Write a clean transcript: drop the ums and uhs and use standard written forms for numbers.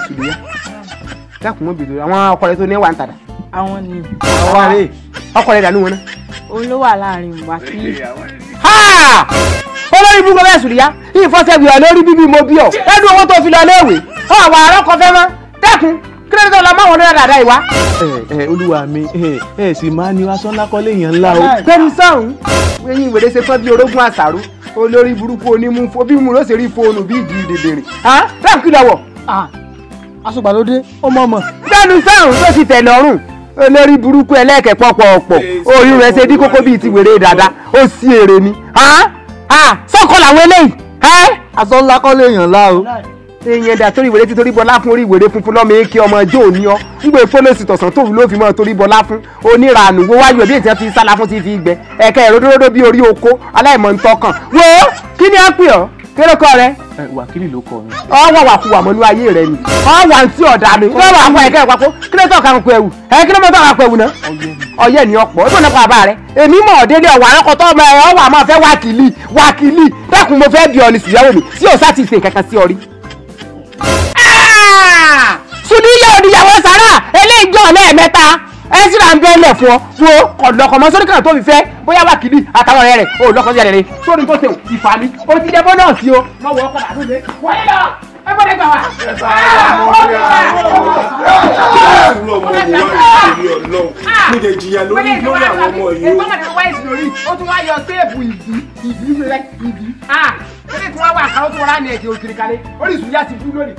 Sùdíyà dákun mọ́ bìtò àwọn ọkọ rẹ tó ní wà ń tàdà. Àwọn ni. Àwọn rè ọkọ rẹ dànù wọn náà. Olówó láàrin wákìlì. Olórí búkọ bẹ́ẹ̀ Sùdíyà ìfọsẹ̀ bìọ̀ lórí bíbí mo bí ọ ẹnu owó tó fi lọ léèwé àwọn àrọ́kọ fẹ́ mọ́ dákun kílódé lọ máwọn náírà dáadáa ìwá. Olúwa mi sì máa ní aṣọ ńlá kọ́lé èèyàn ńlá o. Gbẹ́nu sọ̀hún eyín ìwèrè ṣe fún bí orógún àṣàrò olórí burúkú onímú bí mo ló ṣe rí fóònù bí ìdí dèdèrè. Dáàbò kí lọ wọ̀. Aṣọ́gbàlódé ọmọ ọmọ. Gbẹ́nu sọ̀hún tó ti tẹ̀ lọ́rùn olórí burúkú ẹlẹ́ẹ̀kẹ́ pọ̀pọ̀ọ̀pọ̀ orí rẹ̀ ṣe dí kókó bíi ti wèrè dada ó sí èrè ni. Sọ́kọ̀ làwọn eléyìí. Aṣọ ńlá kọ́lé èèyàn ńlá o. Èèyàn dà torí ìwèrè tí torí bọlá fún orí ìwèrè funfun lọ́mọ èké ọmọ ẹjọ́ òní ọ́ nígbà ìfọ́lọ́sì tọ̀sán tóun ló fi mọ́ torí bọlá fún oníranù wo wájú ẹbí ètò fi sálá fún ti fi gbẹ ẹ̀kẹ́ ìródóródó bí orí oko aláìmọ̀ ntọ́kàn wo kí ni á pè ọ́ kí ló kọ́ rẹ. Wákìlì ló kọ mi. Ọwọ́ wà fún wàmọ́nú ayé rẹ ni ọwọ́ àǹtí ọ̀dà mi wọ́n wà fún ẹ̀kẹ́ ìpapò kí ló tọ̀ ká ń pẹ́ wù kí ló mọ̀ tọ̀ ká pẹ́ wù náà. Ọyẹ́ ni ọ̀pọ̀ ó tó nípa àbá rẹ èmi mọ̀ délé ọ̀wà arọ́kọ̀tọ́ ọmọ ẹ̀ ọwọ́ àmọ́ fẹ́ wákìlì dákun mo fẹ́ bí ọ ní sùyàwó mi tí ò sá ti ṣe kankan sí ọ rí. Sùdíyà òdìyàwó sára eléyìí jọ lẹ́ẹ̀mẹ́ta ẹ sì rà ń bẹ́ lẹ̀ fún ọ wo ọ̀dọ́kọ̀ mọ́ sórí kan tó fi fẹ́ bóyá wákìlì àtàwọn ọ̀rẹ́ rẹ̀ ò lọ́kọ̀ sí ẹ̀rẹ́ sórí tó ṣe ìfàmì ó ti dẹ́bọ́ náà sí o wọ́n wọ ọkọ̀ dàdú lé wọlé lọ ẹ gbọ́dọ̀ gbà wá. mo jẹ jìyà lórí àwọn ọmọ yìí o. ẹgbẹ́ mọ̀tò wáìsì lórí ó tún wá yọ téèpù ìdí rẹ̀ ìdí. Ẹni tí wọ́n wà kárọ́ tó wọ́n rà ní ẹ̀jẹ̀ òkìrìkàlẹ̀ oríṣiríṣi ti fún lónìí.